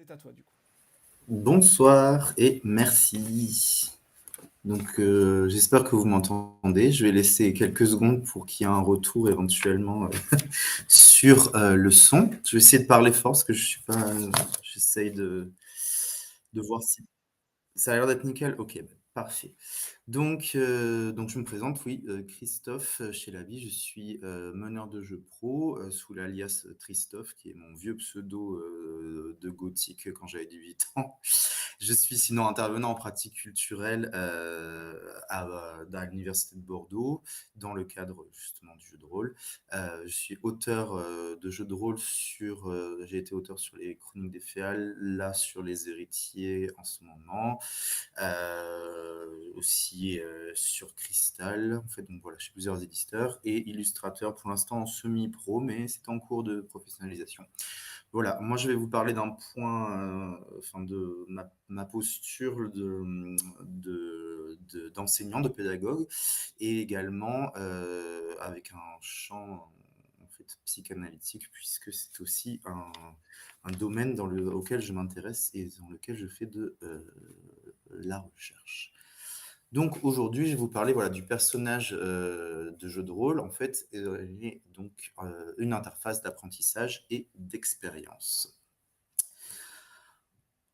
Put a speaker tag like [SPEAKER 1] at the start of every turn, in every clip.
[SPEAKER 1] C'est à toi du coup.
[SPEAKER 2] Bonsoir et merci. Donc, j'espère que vous m'entendez. Je vais laisser quelques secondes pour qu'il y ait un retour éventuellement sur le son. Je vais essayer de parler fort parce que je suis pas. J'essaye de voir si ça a l'air d'être nickel. Ok, bah, parfait. Donc je me présente, oui, Christophe chez La Vie. Je suis meneur de jeux pro sous l'alias Christophe, qui est mon vieux pseudo de gothique quand j'avais 18 ans. Je suis sinon intervenant en pratique culturelle à l'Université de Bordeaux, dans le cadre justement du jeu de rôle. Je suis auteur de jeux de rôle j'ai été auteur sur les Chroniques des Féales, là sur les Héritiers en ce moment. Aussi sur Crystal, en fait, donc voilà, chez plusieurs éditeurs, et illustrateur pour l'instant en semi-pro, mais c'est en cours de professionnalisation. Voilà, moi je vais vous parler d'un point, enfin de ma posture d'enseignant, de pédagogue, et également avec un champ en fait psychanalytique, puisque c'est aussi un domaine auquel je m'intéresse et dans lequel je fais de la recherche. Donc aujourd'hui, je vais vous parler voilà, du personnage de jeu de rôle. En fait, il est donc une interface d'apprentissage et d'expérience.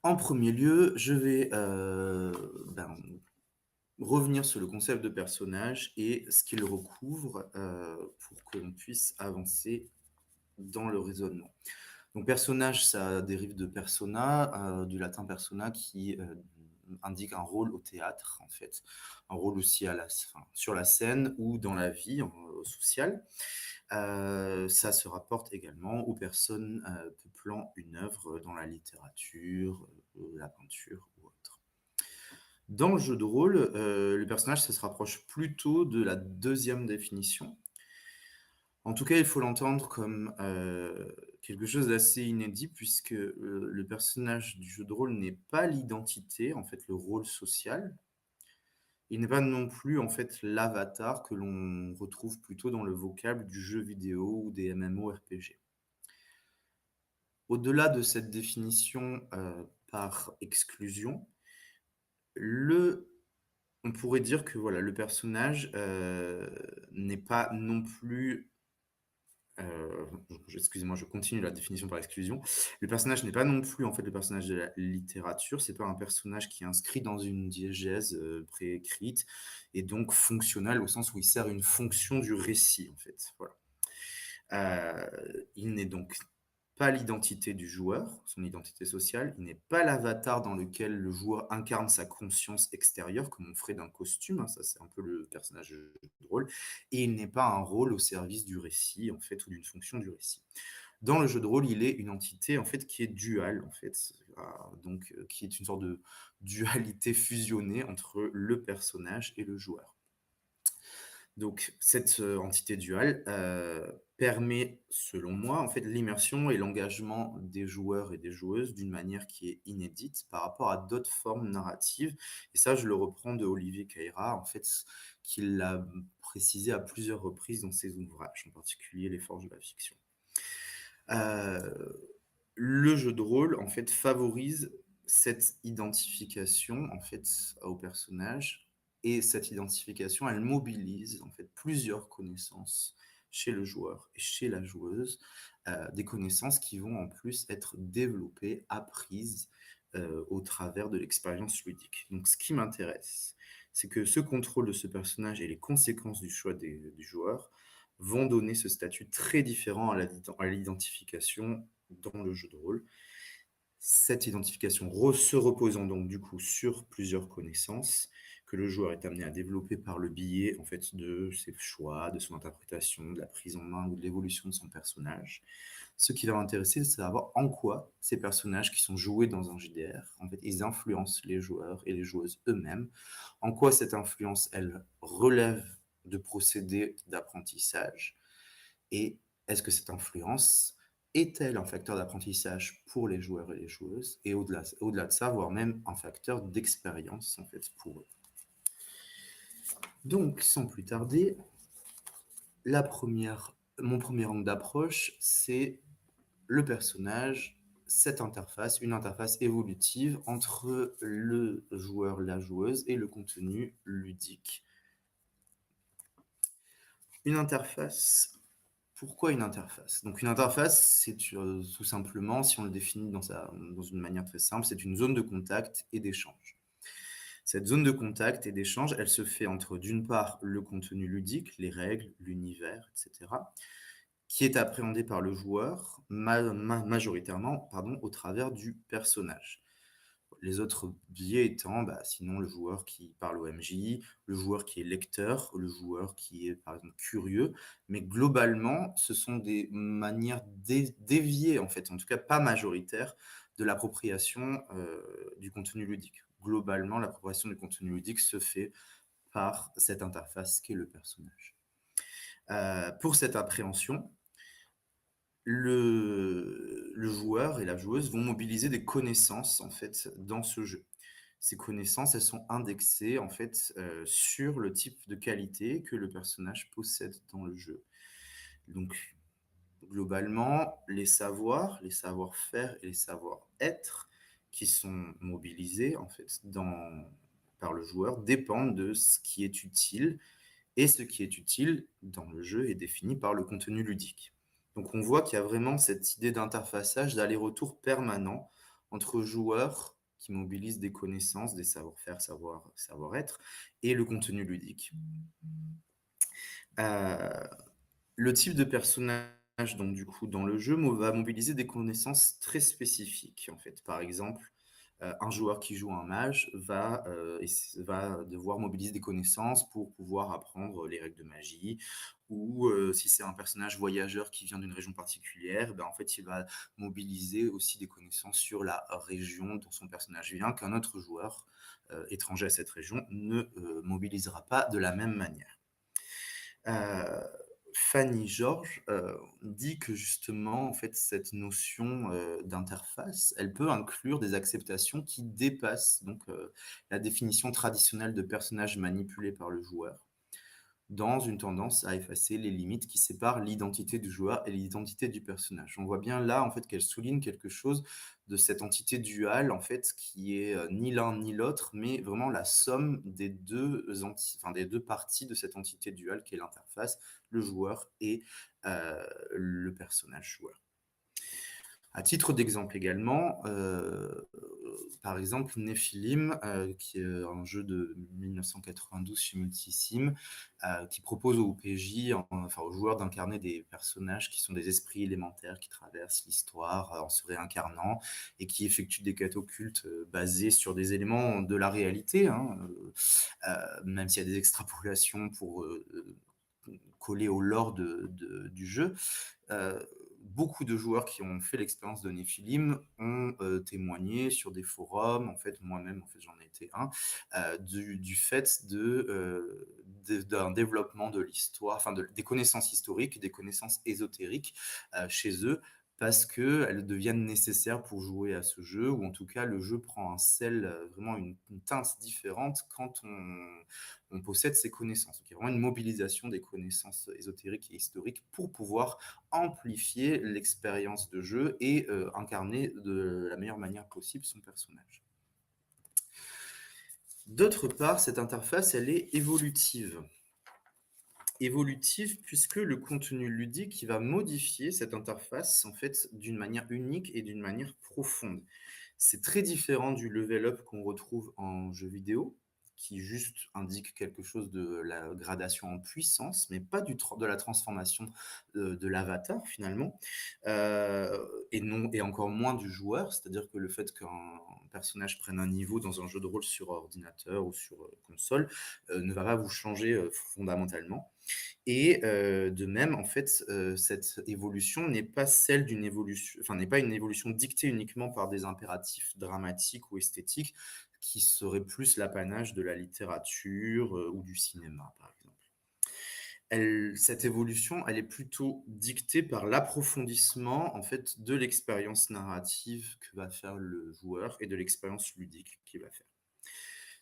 [SPEAKER 2] En premier lieu, je vais revenir sur le concept de personnage et ce qu'il recouvre pour que l'on puisse avancer dans le raisonnement. Donc personnage, ça dérive de persona, du latin persona qui indique un rôle au théâtre, en fait. Un rôle aussi sur la scène ou dans la vie sociale. Ça se rapporte également aux personnes peuplant une œuvre dans la littérature, la peinture ou autre. Dans le jeu de rôle, le personnage, ça se rapproche plutôt de la deuxième définition. En tout cas, il faut l'entendre comme quelque chose d'assez inédit puisque le personnage du jeu de rôle n'est pas l'identité, en fait, le rôle social. Il n'est pas non plus, en fait, l'avatar que l'on retrouve plutôt dans le vocable du jeu vidéo ou des MMORPG. Au-delà de cette définition par exclusion, on pourrait dire que voilà, le personnage n'est pas non plus excusez-moi, je continue la définition par exclusion. Le personnage n'est pas non plus en fait le personnage de la littérature. C'est pas un personnage qui est inscrit dans une diégèse préécrite et donc fonctionnel au sens où il sert une fonction du récit en fait. Voilà. Il n'est donc pas l'identité du joueur, son identité sociale. Il n'est pas l'avatar dans lequel le joueur incarne sa conscience extérieure, comme on ferait d'un costume. Hein, ça, c'est un peu le personnage de rôle. Et il n'est pas un rôle au service du récit, en fait, ou d'une fonction du récit. Dans le jeu de rôle, il est une entité, en fait, qui est duale, en fait. Qui est une sorte de dualité fusionnée entre le personnage et le joueur. Donc, cette entité duale permet, selon moi, en fait, l'immersion et l'engagement des joueurs et des joueuses d'une manière qui est inédite par rapport à d'autres formes narratives. Et ça, je le reprends de Olivier Caïra, en fait, qui l'a précisé à plusieurs reprises dans ses ouvrages, en particulier Les Forges de la fiction. Le jeu de rôle, en fait, favorise cette identification, en fait, au personnage. Et cette identification, elle mobilise en fait plusieurs connaissances chez le joueur et chez la joueuse, des connaissances qui vont en plus être développées, apprises au travers de l'expérience ludique. Donc ce qui m'intéresse, c'est que ce contrôle de ce personnage et les conséquences du choix du joueur vont donner ce statut très différent à l'identification dans le jeu de rôle. Cette identification se reposant donc du coup sur plusieurs connaissances que le joueur est amené à développer par le biais en fait de ses choix, de son interprétation, de la prise en main ou de l'évolution de son personnage. Ce qui va m'intéresser, c'est de savoir en quoi ces personnages qui sont joués dans un JDR, en fait, ils influencent les joueurs et les joueuses eux-mêmes. En quoi cette influence, elle relève de procédés d'apprentissage et est-ce que cette influence est-elle un facteur d'apprentissage pour les joueurs et les joueuses et au-delà de ça, voire même un facteur d'expérience en fait pour eux. Donc, sans plus tarder, mon premier angle d'approche, c'est le personnage cette interface, une interface évolutive entre le joueur, la joueuse et le contenu ludique. Une interface, pourquoi une interface? Donc une interface, c'est tout simplement, si on le définit dans une manière très simple, c'est une zone de contact et d'échange. Cette zone de contact et d'échange, elle se fait entre, d'une part, le contenu ludique, les règles, l'univers, etc., qui est appréhendé par le joueur majoritairement, pardon, au travers du personnage. Les autres biais étant, sinon le joueur qui parle au MJ, le joueur qui est lecteur, le joueur qui est, par exemple, curieux. Mais globalement, ce sont des manières déviées, en fait, en tout cas pas majoritaires, de l'appropriation du contenu ludique. Globalement, l'appropriation du contenu ludique se fait par cette interface qui est le personnage. Pour cette appréhension, le joueur et la joueuse vont mobiliser des connaissances, en fait, dans ce jeu. Ces connaissances, elles sont indexées, en fait, sur le type de qualité que le personnage possède dans le jeu. Donc, globalement, les savoirs, les savoir-faire et les savoir-être qui sont mobilisés, en fait, par le joueur dépendent de ce qui est utile, et ce qui est utile dans le jeu est défini par le contenu ludique. Donc on voit qu'il y a vraiment cette idée d'interfaçage, d'aller-retour permanent entre joueurs qui mobilisent des connaissances, des savoir-faire, savoir-être, et le contenu ludique. Euh, le type de personnage, donc du coup, dans le jeu, va mobiliser des connaissances très spécifiques, en fait. Par exemple, un joueur qui joue un mage va devoir mobiliser des connaissances pour pouvoir apprendre les règles de magie, ou si c'est un personnage voyageur qui vient d'une région particulière, en fait, il va mobiliser aussi des connaissances sur la région dont son personnage vient, qu'un autre joueur étranger à cette région ne mobilisera pas de la même manière. Fanny Georges dit que justement, en fait, cette notion d'interface, elle peut inclure des acceptations qui dépassent donc la définition traditionnelle de personnage manipulé par le joueur, dans une tendance à effacer les limites qui séparent l'identité du joueur et l'identité du personnage. On voit bien là, en fait, qu'elle souligne quelque chose de cette entité duale, en fait, qui est ni l'un ni l'autre, mais vraiment la somme des des deux parties de cette entité duale qui est l'interface, le joueur et le personnage joueur. À titre d'exemple également, par exemple Nephilim, qui est un jeu de 1992 chez Multisim, qui propose aux PJ, enfin aux joueurs, d'incarner des personnages qui sont des esprits élémentaires qui traversent l'histoire en se réincarnant et qui effectuent des quêtes occultes basées sur des éléments de la réalité, hein, même s'il y a des extrapolations pour coller au lore du jeu. Beaucoup de joueurs qui ont fait l'expérience de Nephilim ont témoigné sur des forums, en fait, moi-même, en fait, j'en ai été un, du fait d'un développement de l'histoire, enfin, des connaissances historiques, des connaissances ésotériques chez eux, parce qu'elles deviennent nécessaires pour jouer à ce jeu, ou en tout cas, le jeu prend un sel, vraiment une teinte différente quand on possède ces connaissances. Donc, il y a vraiment une mobilisation des connaissances ésotériques et historiques pour pouvoir amplifier l'expérience de jeu et incarner de la meilleure manière possible son personnage. D'autre part, cette interface, elle est évolutive. Évolutive puisque le contenu ludique qui va modifier cette interface en fait d'une manière unique et d'une manière profonde. C'est très différent du level up qu'on retrouve en jeu vidéo, qui juste indique quelque chose de la gradation en puissance, mais pas de la transformation de l'avatar finalement, et encore moins du joueur, c'est-à-dire que le fait qu'un personnage prenne un niveau dans un jeu de rôle sur ordinateur ou sur console ne va pas vous changer fondamentalement. Et de même, en fait, cette évolution n'est pas celle d'une évolution, enfin, n'est pas une évolution dictée uniquement par des impératifs dramatiques ou esthétiques, qui seraient plus l'apanage de la littérature ou du cinéma, par exemple. Cette évolution, elle est plutôt dictée par l'approfondissement, en fait, de l'expérience narrative que va faire le joueur et de l'expérience ludique qu'il va faire.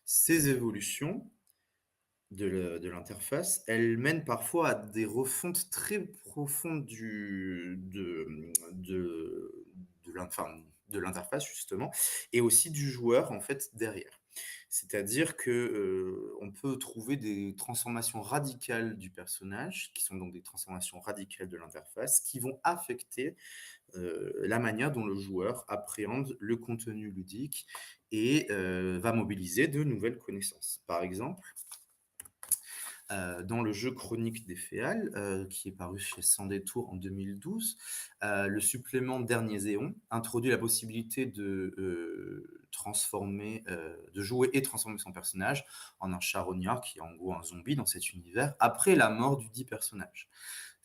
[SPEAKER 2] Ces évolutions, de l'interface, elle mène parfois à des refontes très profondes de l'interface justement, et aussi du joueur en fait derrière. C'est-à-dire que, on peut trouver des transformations radicales du personnage, qui sont donc des transformations radicales de l'interface, qui vont affecter, la manière dont le joueur appréhende le contenu ludique et va mobiliser de nouvelles connaissances. Par exemple, dans le jeu Chroniques des Féales, qui est paru chez Sans Détour en 2012, le supplément Derniers Éons introduit la possibilité de jouer et transformer son personnage en un charognard, qui est en gros un zombie dans cet univers, après la mort du dit personnage.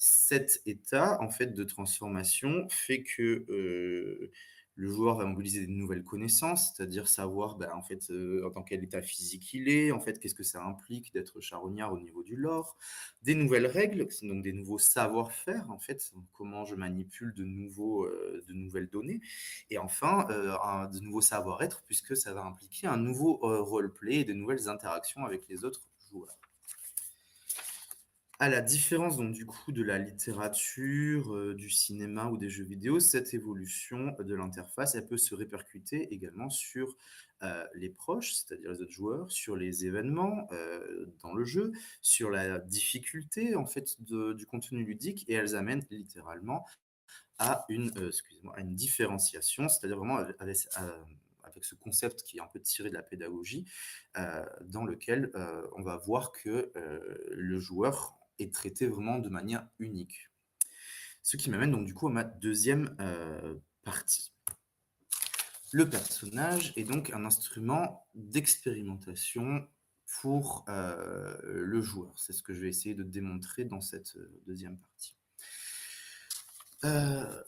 [SPEAKER 2] Cet état, en fait, de transformation fait que, le joueur va mobiliser de nouvelles connaissances, c'est-à-dire savoir, en fait, dans quel état physique il est, en fait, qu'est-ce que ça implique d'être charognard au niveau du lore, des nouvelles règles, donc des nouveaux savoir-faire, en fait, comment je manipule de nouvelles données, et enfin, de nouveaux savoir-être, puisque ça va impliquer un nouveau roleplay et de nouvelles interactions avec les autres joueurs. À la différence donc du coup de la littérature, du cinéma ou des jeux vidéo, cette évolution de l'interface, elle peut se répercuter également sur, les proches, c'est-à-dire les autres joueurs, sur les événements, dans le jeu, sur la difficulté en fait du contenu ludique, et elles amènent littéralement à à une différenciation, c'est-à-dire vraiment avec ce concept qui est un peu tiré de la pédagogie, dans lequel, on va voir que, le joueur est traité vraiment de manière unique. Ce qui m'amène donc du coup à ma deuxième partie. Le personnage est donc un instrument d'expérimentation pour, le joueur. C'est ce que je vais essayer de démontrer dans cette, 2e partie. Heu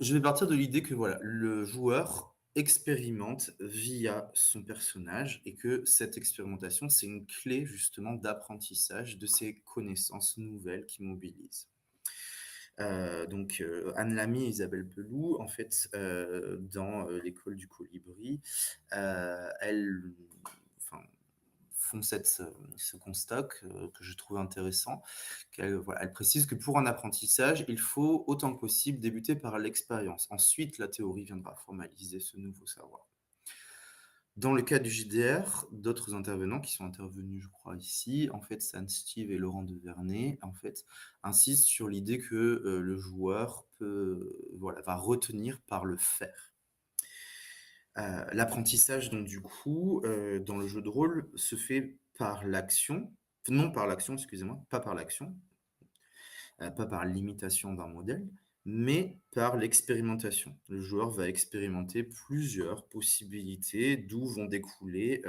[SPEAKER 2] Je vais partir de l'idée que voilà, le joueur expérimente via son personnage et que cette expérimentation, c'est une clé justement d'apprentissage de ces connaissances nouvelles qu'il mobilise. Anne Lamy et Isabelle Peloux, en fait, dans, L'école du colibri, elles enfin, font ce constat que je trouve intéressant. Elle précise que pour un apprentissage, il faut autant que possible débuter par l'expérience. Ensuite, la théorie viendra formaliser ce nouveau savoir. Dans le cas du JDR, d'autres intervenants qui sont intervenus, je crois, ici, en fait, San Steve et Laurent Devernay, en fait, insistent sur l'idée que le joueur va retenir par le faire. L'apprentissage, donc du coup, dans le jeu de rôle, se fait par l'action, non par l'action, excusez-moi, pas par l'action, pas par l'imitation d'un modèle, mais par l'expérimentation. Le joueur va expérimenter plusieurs possibilités, d'où vont découler,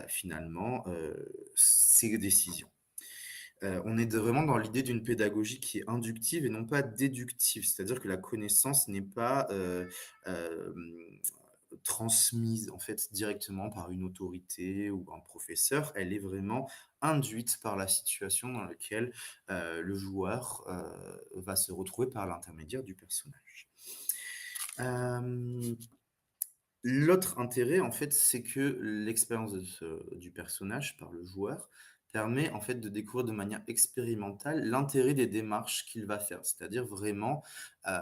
[SPEAKER 2] finalement, ses décisions. On est vraiment dans l'idée d'une pédagogie qui est inductive et non pas déductive. C'est-à-dire que la connaissance n'est pas, transmise en fait directement par une autorité ou un professeur. Elle est vraiment induite par la situation dans laquelle, le joueur, va se retrouver par l'intermédiaire du personnage. Hem L'autre intérêt, en fait, c'est que l'expérience du personnage par le joueur permet, en fait, de découvrir de manière expérimentale l'intérêt des démarches qu'il va faire. C'est-à-dire vraiment, heu,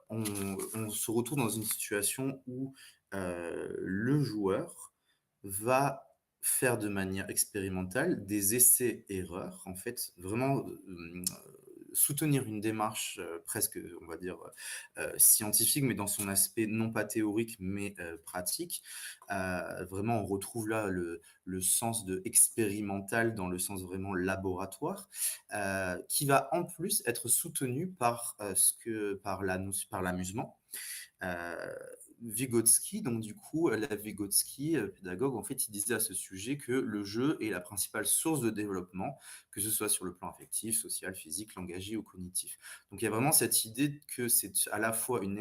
[SPEAKER 2] on se retrouve dans une situation où, le joueur va faire de manière expérimentale des essais-erreurs, en fait, vraiment, soutenir une démarche, presque, on va dire, scientifique, mais dans son aspect non pas théorique, mais pratique. Vraiment, on retrouve là le sens de expérimental dans le sens vraiment laboratoire, qui va en plus être soutenu par, par l'amusement. Heu, Vygotsky, donc du coup, Lev Vygotsky, pédagogue, en fait, il disait à ce sujet que le jeu est la principale source de développement, que ce soit sur le plan affectif, social, physique, langagier ou cognitif. Donc il y a vraiment cette idée que c'est à la fois une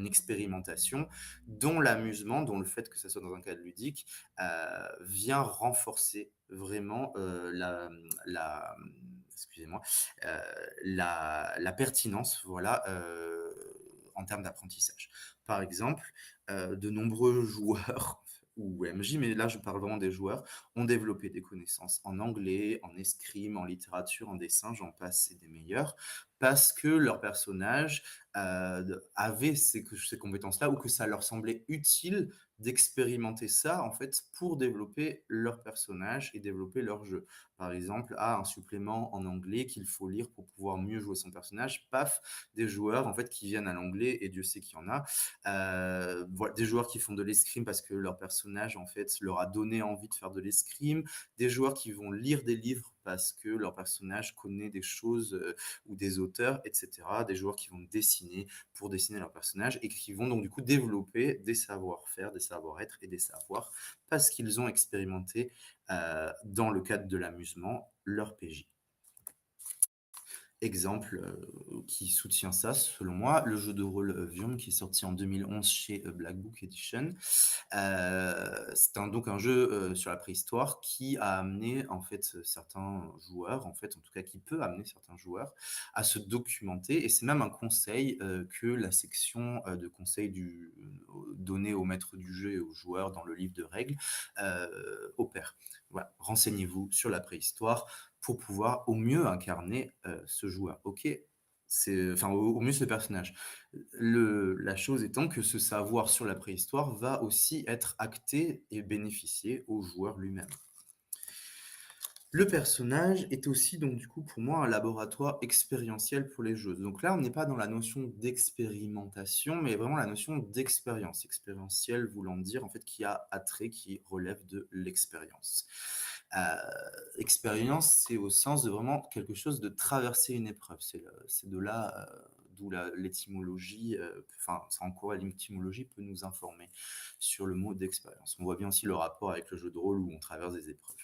[SPEAKER 2] expérimentation dont l'amusement, dont le fait que ça soit dans un cadre ludique, vient renforcer vraiment, excusez-moi, heu, la pertinence, voilà, en termes d'apprentissage. Par exemple, de nombreux joueurs ou MJ, mais là je parle vraiment des joueurs, ont développé des connaissances en anglais, en escrime, en littérature, en dessin, j'en passe et des meilleurs, parce que leur personnage, avait ces compétences-là ou que ça leur semblait utile d'expérimenter ça, en fait, pour développer leur personnage et développer leur jeu. Par exemple, un supplément en anglais qu'il faut lire pour pouvoir mieux jouer son personnage, paf, des joueurs, en fait, qui viennent à l'anglais et Dieu sait qu'il y en a. Voi des joueurs qui font de l'escrime parce que leur personnage, en fait, leur a donné envie de faire de l'escrime, des joueurs qui vont lire des livres parce que leur personnage connaît des choses, ou des auteurs, et cetera. Des joueurs qui vont dessiner pour dessiner leur personnage et qui vont donc du coup développer des savoir-faire, des savoir-être et des savoirs parce qu'ils ont expérimenté, dans le cadre de l'amusement, leur PJ. Exemple, qui soutient ça selon moi, le jeu de rôle, Vyond qui est sorti en 2011 chez, Black Book Edition. C'est donc un jeu, sur la préhistoire qui a amené en fait, certains joueurs, en fait, en tout cas qui peut amener certains joueurs à se documenter et c'est même un conseil, que la section, de conseils donné au maître du jeu et aux joueurs dans le livre de règles, opère. Voilà, renseignez-vous sur la préhistoire pour pouvoir au mieux incarner, ce joueur. OK, au mieux ce personnage. La chose étant que ce savoir sur la préhistoire va aussi être acté et bénéficier au joueur lui-même. Le personnage est aussi donc du coup pour moi un laboratoire expérientiel pour les jeux. Donc là, on n'est pas dans la notion d'expérimentation, mais vraiment la notion d'expérience. Expérientiel voulant dire en fait qui a attrait, qui relève de l'expérience. Heu, Expérience, c'est au sens de vraiment quelque chose de traverser une épreuve. C'est de là, d'où l'étymologie, enfin, c'est en quoi l'étymologie peut nous informer sur le mot d'expérience. On voit bien aussi le rapport avec le jeu de rôle où on traverse des épreuves.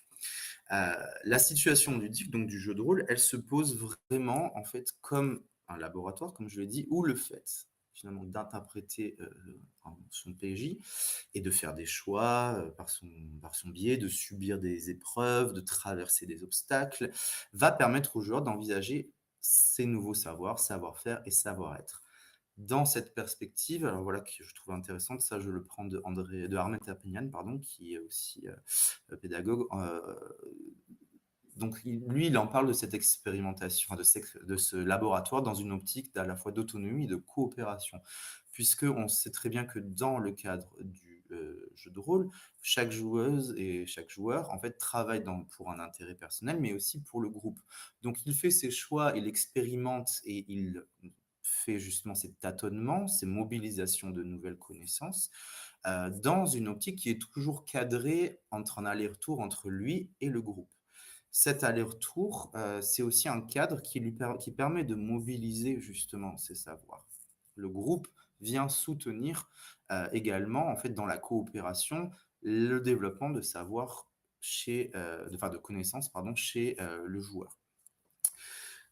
[SPEAKER 2] La situation ludique, donc du jeu de rôle, elle se pose vraiment en fait comme un laboratoire, comme je l'ai dit, où le fait finalement d'interpréter, son PJ et de faire des choix, par son biais, de subir des épreuves, de traverser des obstacles, va permettre aux joueurs d'envisager ces nouveaux savoirs, savoir-faire et savoir-être. Dans cette perspective, alors voilà, que je trouve intéressante, ça je le prends de Armen Tapenian, pardon, qui est aussi, pédagogue, donc lui, il en parle de cette expérimentation, enfin de ce laboratoire dans une optique à la fois d'autonomie et de coopération. Puisqu'on sait très bien que dans le cadre du, jeu de rôle, chaque joueuse et chaque joueur, en fait, travaille pour un intérêt personnel, mais aussi pour le groupe. Donc il fait ses choix, il expérimente et il fait justement ces tâtonnements, ces mobilisations de nouvelles connaissances, dans une optique qui est toujours cadrée entre un aller-retour entre lui et le groupe. Cet aller-retour, c'est aussi un cadre qui permet de mobiliser justement ces savoirs. Le groupe vient soutenir, également, en fait, dans la coopération, le développement de savoir de connaissances, pardon, chez, le joueur.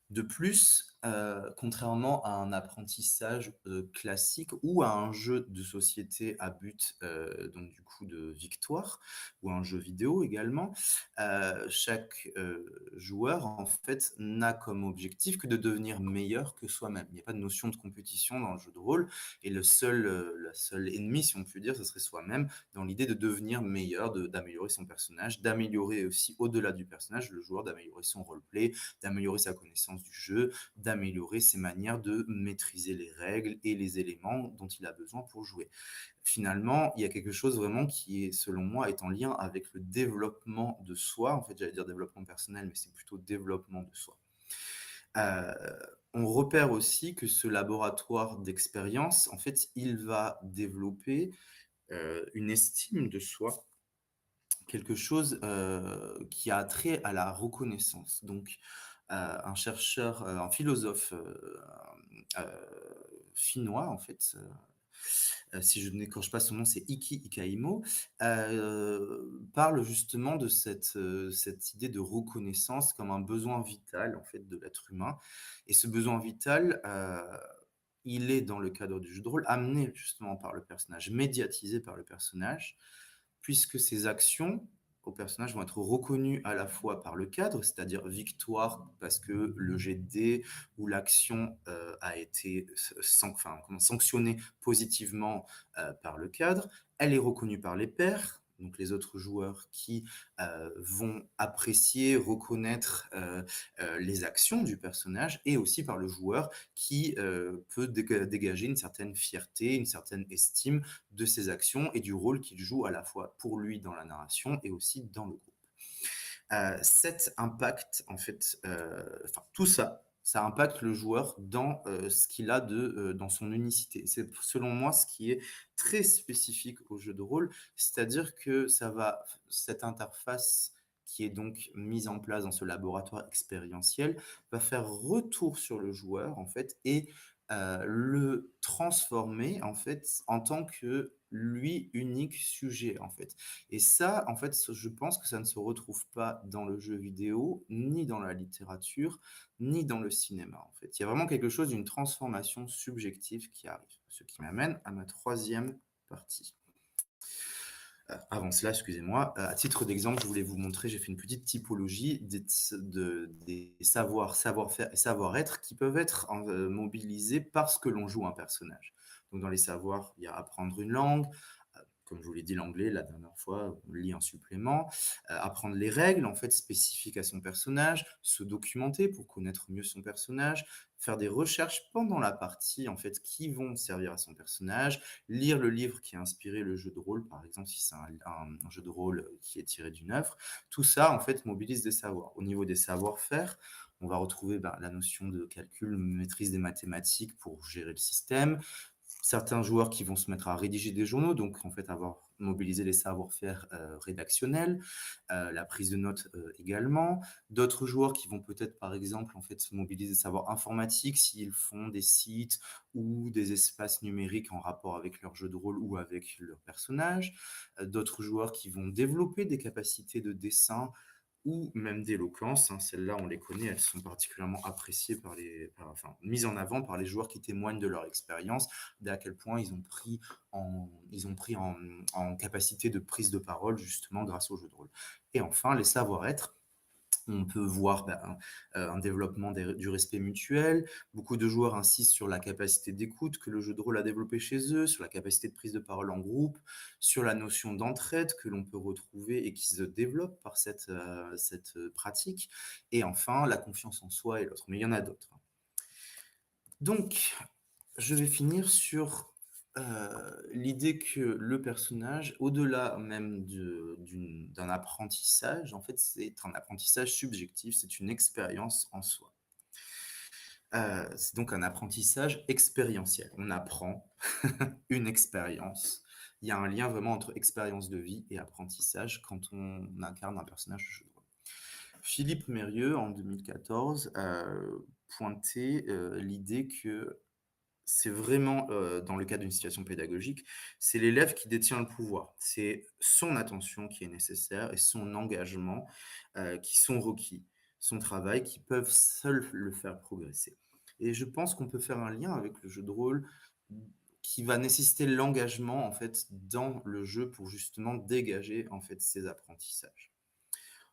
[SPEAKER 2] De plus, contrairement à un apprentissage, classique ou à un jeu de société à but, donc du coup de victoire ou un jeu vidéo également, chaque, joueur en fait n'a comme objectif que de devenir meilleur que soi-même. Il n'y a pas de notion de compétition dans le jeu de rôle et la seule ennemie, si on peut dire, ce serait soi-même dans l'idée de devenir meilleur, d'améliorer son personnage, d'améliorer aussi au-delà du personnage, le joueur, d'améliorer son roleplay, d'améliorer sa connaissance du jeu, d'améliorer ses manières de maîtriser les règles et les éléments dont il a besoin pour jouer. Finalement, il y a quelque chose vraiment qui est, selon moi, est en lien avec le développement de soi. En fait, j'allais dire développement personnel, mais c'est plutôt développement de soi. Heu, on repère aussi que ce laboratoire d'expérience, en fait, il va développer, une estime de soi, quelque chose, qui a trait à la reconnaissance. Donc, un chercheur, un philosophe, finnois en fait, si je n'écorche pas son nom, c'est Iki Ikaimo, parle justement de cette idée de reconnaissance comme un besoin vital en fait de l'être humain et ce besoin vital, il est dans le cadre du jeu de rôle amené justement par le personnage, médiatisé par le personnage, puisque ses actions au personnage vont être reconnues à la fois par le cadre, c'est-à-dire victoire parce que le jet de dés ou l'action, a été sanctionnée positivement, par le cadre. Elle est reconnue par les pairs, donc les autres joueurs qui, vont apprécier, reconnaître, les actions du personnage et aussi par le joueur qui, peut dégager une certaine fierté, une certaine estime de ses actions et du rôle qu'il joue à la fois pour lui dans la narration et aussi dans le groupe. Cet impact en fait, enfin tout ça, ça impacte le joueur dans, ce qu'il a dans son unicité. C'est selon moi ce qui est très spécifique au jeu de rôle, c'est-à-dire que ça va cette interface qui est donc mise en place dans ce laboratoire expérientiel, va faire retour sur le joueur en fait et le transformer en fait en tant que lui unique sujet en fait. Et ça, en fait, je pense que ça ne se retrouve pas dans le jeu vidéo, ni dans la littérature, ni dans le cinéma, en fait. Il y a vraiment quelque chose d'une transformation subjective qui arrive. Ce qui m'amène à ma troisième partie. Avant cela, excusez-moi, à titre d'exemple, je voulais vous montrer, j'ai fait une petite typologie des savoirs, savoir-faire et savoir-être qui peuvent être mobilisés parce que l'on joue un personnage. Donc dans les savoirs, il y a apprendre une langue, comme je vous l'ai dit, l'anglais, la dernière fois, on lit un supplément, apprendre les règles, en fait, spécifiques à son personnage, se documenter pour connaître mieux son personnage, faire des recherches pendant la partie, en fait, qui vont servir à son personnage, lire le livre qui a inspiré le jeu de rôle, par exemple, si c'est un jeu de rôle qui est tiré d'une œuvre. Tout ça, en fait, mobilise des savoirs. Au niveau des savoir-faire, on va retrouver la notion de calcul, maîtrise des mathématiques pour gérer le système, certains joueurs qui vont se mettre à rédiger des journaux, donc en fait avoir mobilisé les savoir-faire rédactionnels, la prise de notes également. D'autres joueurs qui vont peut-être par exemple en fait se mobiliser des savoirs informatiques s'ils font des sites ou des espaces numériques en rapport avec leur jeu de rôle ou avec leur personnage. D'autres joueurs qui vont développer des capacités de dessin ou même d'éloquence, hein. Celles-là, on les connaît, elles sont particulièrement appréciées enfin, mises en avant par les joueurs qui témoignent de leur expérience, d'à quel point ils ont pris en capacité de prise de parole justement grâce au jeu de rôle. Et enfin, les savoir-être, on peut voir un développement du respect mutuel. Beaucoup de joueurs insistent sur la capacité d'écoute que le jeu de rôle a développé chez eux, sur la capacité de prise de parole en groupe, sur la notion d'entraide que l'on peut retrouver et qui se développe par cette pratique. Et enfin, la confiance en soi et l'autre. Mais il y en a d'autres. Donc, je vais finir sur l'idée que le personnage, au-delà même d'un apprentissage, en fait, c'est un apprentissage subjectif, c'est une expérience en soi. C'est donc un apprentissage expérientiel. On apprend une expérience. Il y a un lien vraiment entre expérience de vie et apprentissage quand on incarne un personnage de jeu de rôle. Philippe Mérieux, en 2014, pointait l'idée que c'est vraiment, dans le cadre d'une situation pédagogique, c'est l'élève qui détient le pouvoir. C'est son attention qui est nécessaire et son engagement, qui sont requis, son travail qui peuvent seuls le faire progresser. Et je pense qu'on peut faire un lien avec le jeu de rôle, qui va nécessiter l'engagement, en fait, dans le jeu pour justement dégager, en fait, ces apprentissages.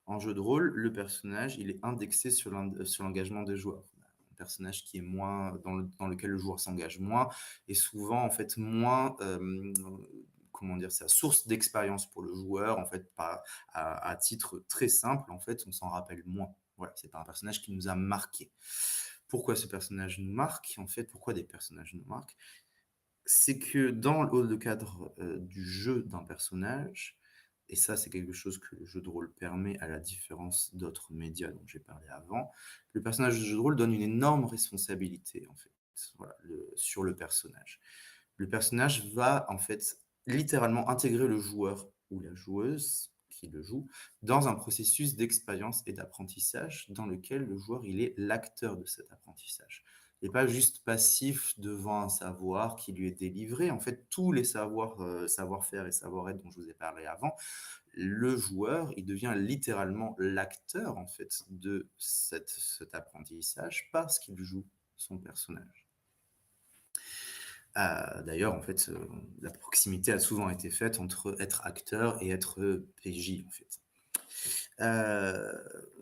[SPEAKER 2] En jeu de rôle, le personnage, il est indexé sur l'engagement des joueurs. Un personnage qui est moins dans lequel le joueur s'engage moins est souvent, en fait, moins, comment dire ça? Source d'expérience pour le joueur, en fait, à titre très simple, en fait, on s'en rappelle moins. Voilà, c'est pas un personnage qui nous a marqué. Pourquoi ce personnage nous marque? En fait, pourquoi des personnages nous marquent? C'est que dans le cadre, du jeu d'un personnage, et ça, c'est quelque chose que le jeu de rôle permet à la différence d'autres médias dont j'ai parlé avant, le personnage de jeu de rôle donne une énorme responsabilité, en fait, voilà, sur le personnage. Le personnage va, en fait, littéralement intégrer le joueur ou la joueuse qui le joue dans un processus d'expérience et d'apprentissage dans lequel le joueur, il est l'acteur de cet apprentissage et pas juste passif devant un savoir qui lui est délivré. En fait, tous les savoirs, savoir-faire et savoir-être dont je vous ai parlé avant, le joueur, il devient littéralement l'acteur, en fait, de cet apprentissage parce qu'il joue son personnage. D'ailleurs, en fait, la proximité a souvent été faite entre être acteur et être PJ, en fait.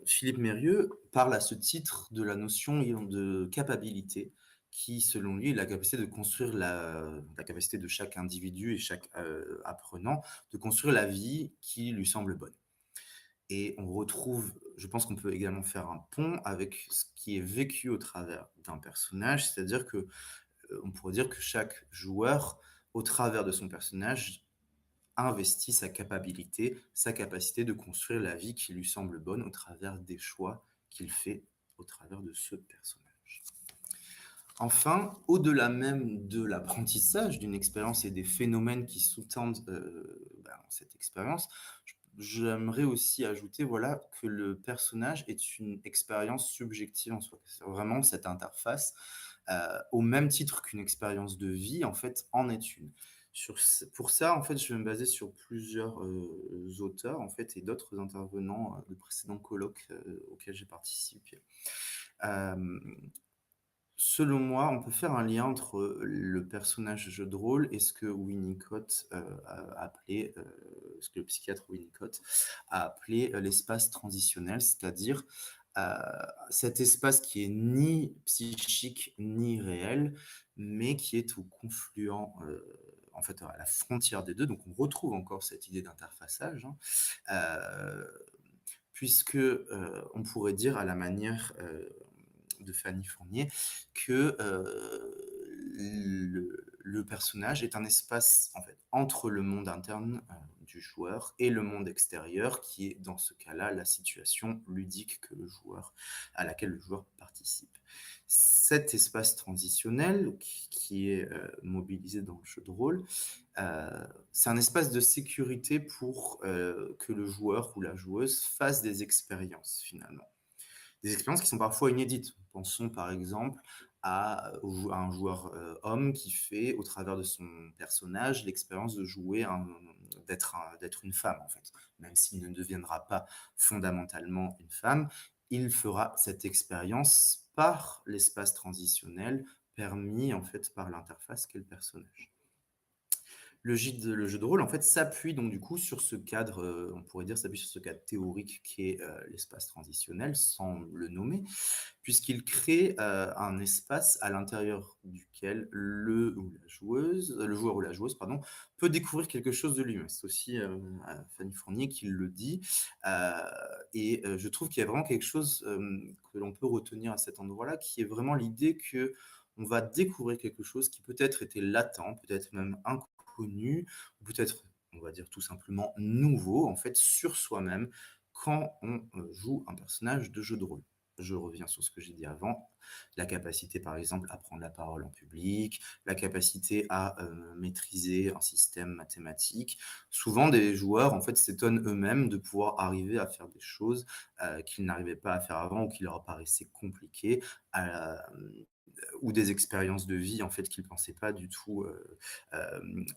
[SPEAKER 2] Philippe Mérieux parle à ce titre de la notion de capabilité qui, selon lui, est la capacité de construire la capacité de chaque individu et chaque, apprenant de construire la vie qui lui semble bonne. Et on retrouve je pense qu'on peut également faire un pont avec ce qui est vécu au travers d'un personnage, c'est-à-dire que, on pourrait dire que chaque joueur, au travers de son personnage, investit sa capacité de construire la vie qui lui semble bonne au travers des choix qu'il fait au travers de ce personnage. Enfin, au-delà même de l'apprentissage d'une expérience et des phénomènes qui sous-tendent, cette expérience, j'aimerais aussi ajouter, voilà, que le personnage est une expérience subjective en soi. C'est vraiment cette interface, au même titre qu'une expérience de vie, en fait, en est une. Pour ça, en fait, je vais me baser sur plusieurs, auteurs, en fait, et d'autres intervenants, de précédents colloques, auxquels j'ai participé. Hem Selon moi, on peut faire un lien entre le personnage jeu de rôle et ce que Winnicott, a appelé, ce que le psychiatre Winnicott a appelé, l'espace transitionnel, c'est-à-dire, heu, cet espace qui est ni psychique ni réel, mais qui est au confluent, en fait, à la frontière des 2. Donc on retrouve encore cette idée d'interfaçage, hein, heu, puisque, on pourrait dire à la manière, de Fanny Fournier que, le personnage est un espace, en fait, entre le monde interne, du joueur et le monde extérieur qui est, dans ce cas-là, la situation ludique à laquelle le joueur participe. Cet espace transitionnel qui est, mobilisé dans le jeu de rôle, c'est un espace de sécurité pour, que le joueur ou la joueuse fasse des expériences, finalement. Des expériences qui sont parfois inédites. Pensons par exemple à un joueur, homme qui fait, au travers de son personnage, l'expérience de jouer d'être une femme, en fait. Même s'il ne deviendra pas fondamentalement une femme, il fera cette expérience par l'espace transitionnel permis, en fait, par l'interface qu'est le personnage. Le jeu de rôle, en fait, s'appuie donc du coup sur ce cadre, on pourrait dire s'appuie sur ce cadre théorique qui est, l'espace transitionnel, sans le nommer, puisqu'il crée, un espace à l'intérieur duquel le joueur ou la joueuse, pardon, peut découvrir quelque chose de lui-même. C'est aussi, Fanny Fournier qui le dit, heu je trouve qu'il y a vraiment quelque chose, que l'on peut retenir à cet endroit-là, qui est vraiment l'idée que on va découvrir quelque chose qui peut-être était latent, peut-être même inconnu, ou peut-être, on va dire tout simplement nouveau, en fait, sur soi-même, quand on, joue un personnage de jeu de rôle. Je reviens sur ce que j'ai dit avant, la capacité, par exemple, à prendre la parole en public, la capacité à, maîtriser un système mathématique. Souvent, des joueurs, en fait, s'étonnent eux-mêmes de pouvoir arriver à faire des choses, qu'ils n'arrivaient pas à faire avant ou qui leur paraissaient compliquées, ou des expériences de vie, en fait, qu'ils ne pensaient pas du tout,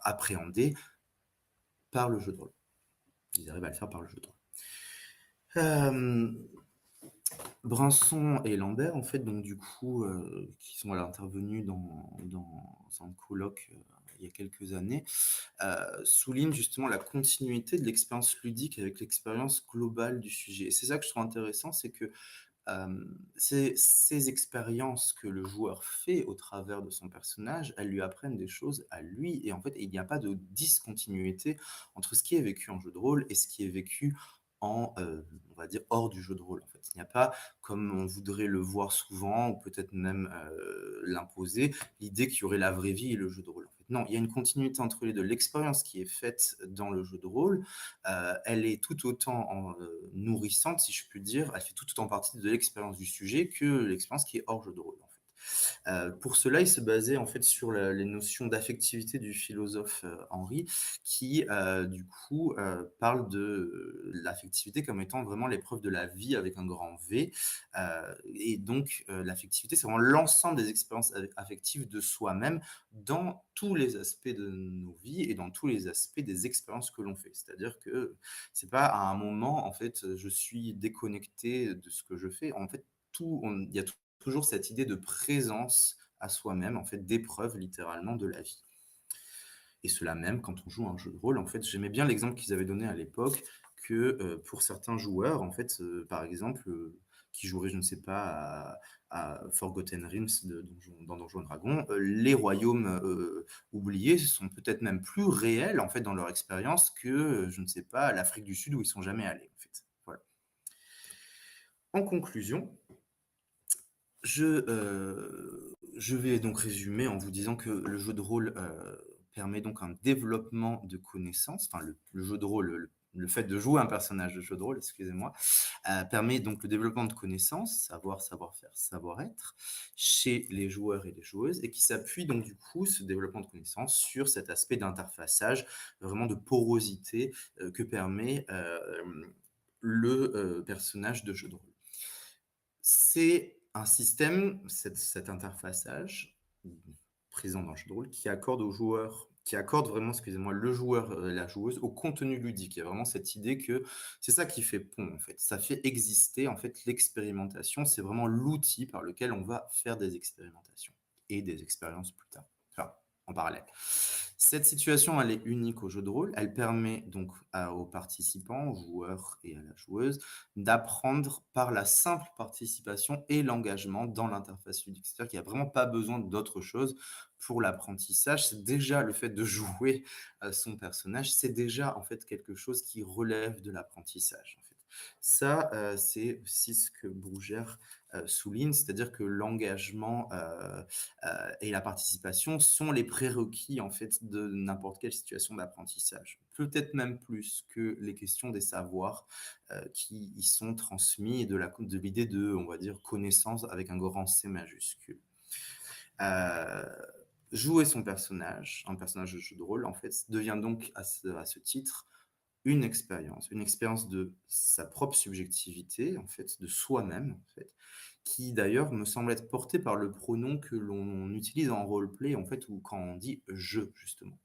[SPEAKER 2] appréhender par le jeu de rôle. Ils arrivent à le faire par le jeu de rôle. Hem, Brinson et Lambert, en fait, donc du coup, qui sont voilà, intervenus dans un colloque, il y a quelques années, soulignent justement la continuité de l'expérience ludique avec l'expérience globale du sujet. Et c'est ça que je trouve intéressant, c'est que ces expériences que le joueur fait au travers de son personnage, elles lui apprennent des choses à lui et en fait, il n'y a pas de discontinuité entre ce qui est vécu en jeu de rôle et ce qui est vécu on va dire hors du jeu de rôle, en fait. Il n'y a pas, comme on voudrait le voir souvent ou peut-être même, l'imposer, l'idée qu'il y aurait la vraie vie et le jeu de rôle, en fait. Non, il y a une continuité entre les 2. L'expérience qui est faite dans le jeu de rôle, elle est tout autant nourrissante, si je puis dire, elle fait tout autant partie de l'expérience du sujet que l'expérience qui est hors jeu de rôle, en fait. Pour cela, il se basait en fait sur les notions d'affectivité du philosophe, Henry qui, du coup, parle de l'affectivité comme étant vraiment l'épreuve de la vie avec un grand V, et donc l'affectivité, c'est vraiment l'ensemble des expériences affectives de soi-même dans tous les aspects de nos vies et dans tous les aspects des expériences que l'on fait. C'est-à-dire que c'est pas à un moment, en fait, je suis déconnecté de ce que je fais. En fait, il y a toujours cette idée de présence à soi-même, en fait, d'épreuve littéralement de la vie. Et cela même quand on joue à un jeu de rôle, en fait, j'aimais bien l'exemple qu'ils avaient donné à l'époque que, pour certains joueurs, en fait, par exemple, qui jouerait, je ne sais pas, à Forgotten Realms dans Donjons& Dragons, les royaumes oubliés sont peut-être même plus réels en fait dans leur expérience que, je ne sais pas, l'Afrique du Sud où ils sont jamais allés en fait. Voilà. En conclusion, je vais donc résumer en vous disant que le jeu de rôle, permet donc un développement de connaissances, enfin le jeu de rôle, le fait de jouer un personnage de jeu de rôle, excusez-moi, permet donc le développement de connaissances, savoir, savoir-faire, savoir-être, chez les joueurs et les joueuses et qui s'appuie donc du coup, ce développement de connaissances, sur cet aspect d'interfaçage, vraiment de porosité, que permet, le, personnage de jeu de rôle. C'est un système, cet interfaçage présent dans le jeu de rôle, qui accorde vraiment, excusez-moi, le joueur, la joueuse au contenu ludique. Il y a vraiment cette idée que c'est ça qui fait pont, en fait. Ça fait exister, en fait, l'expérimentation. C'est vraiment l'outil par lequel on va faire des expérimentations et des expériences plus tard, enfin, en parallèle. Cette situation, elle est unique au jeu de rôle. Elle permet donc aux participants, aux joueurs et à la joueuse d'apprendre par la simple participation et l'engagement dans l'interface ludique. C'est-à-dire qu'il n'y a vraiment pas besoin d'autre chose pour l'apprentissage. C'est déjà le fait de jouer son personnage, c'est déjà en fait quelque chose qui relève de l'apprentissage. En fait. Ça, c'est aussi ce que Brougère souligne, c'est-à-dire que l'engagement et la participation sont les prérequis en fait de n'importe quelle situation d'apprentissage. Peut-être même plus que les questions des savoirs qui y sont transmis et de l'idée de, on va dire, connaissance avec un grand C majuscule. Euh, Jouer son personnage, un personnage de jeu de rôle, en fait, devient donc à ce titre une expérience de sa propre subjectivité, en fait, de soi-même, en fait, qui d'ailleurs me semble être portée par le pronom que l'on utilise en roleplay, en fait, ou quand on dit je, justement.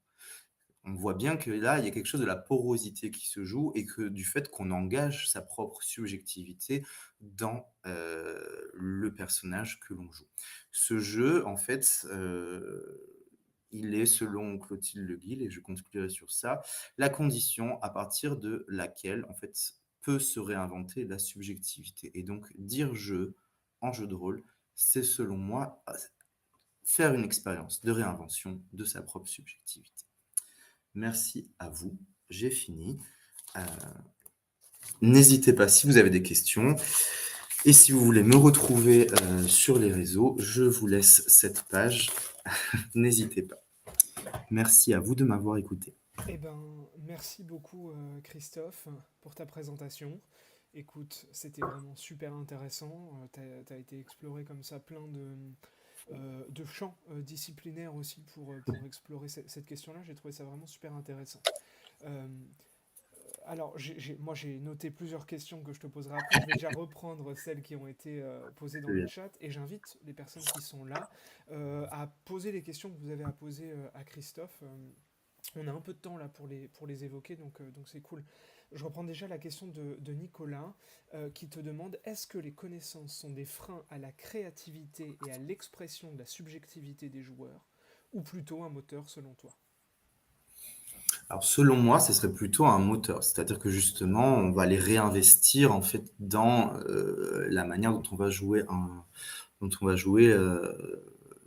[SPEAKER 2] On voit bien que là, il y a quelque chose de la porosité qui se joue et que du fait qu'on engage sa propre subjectivité dans le personnage que l'on joue. Ce jeu, en fait, il est, selon Clotilde Le Guil, et je conclurai sur ça, la condition à partir de laquelle, en fait, peut se réinventer la subjectivité. Et donc, dire je en jeu de rôle, c'est selon moi faire une expérience de réinvention de sa propre subjectivité. Merci à vous. J'ai fini. Euh, N'hésitez pas si vous avez des questions. Et si vous voulez me retrouver sur les réseaux, je vous laisse cette page. N'hésitez pas. Merci à vous de m'avoir écouté.
[SPEAKER 1] Eh ben, merci beaucoup Christophe pour ta présentation. Écoute, c'était vraiment super intéressant. Tu as été exploré comme ça plein de champs disciplinaires aussi pour explorer cette question-là. J'ai trouvé ça vraiment super intéressant. Euh, alors, moi j'ai noté plusieurs questions que je te poserai après. Je vais déjà reprendre celles qui ont été posées dans le chat et j'invite les personnes qui sont là à poser les questions que vous avez à poser à Christophe. On a un peu de temps là pour les évoquer, donc c'est cool. Je reprends déjà la question de Nicolas qui te demande est-ce que les connaissances sont des freins à la créativité et à l'expression de la subjectivité des joueurs, ou plutôt un moteur selon toi?
[SPEAKER 2] Alors selon moi, ce serait plutôt un moteur, c'est-à-dire que justement, on va les réinvestir en fait dans la manière dont on va jouer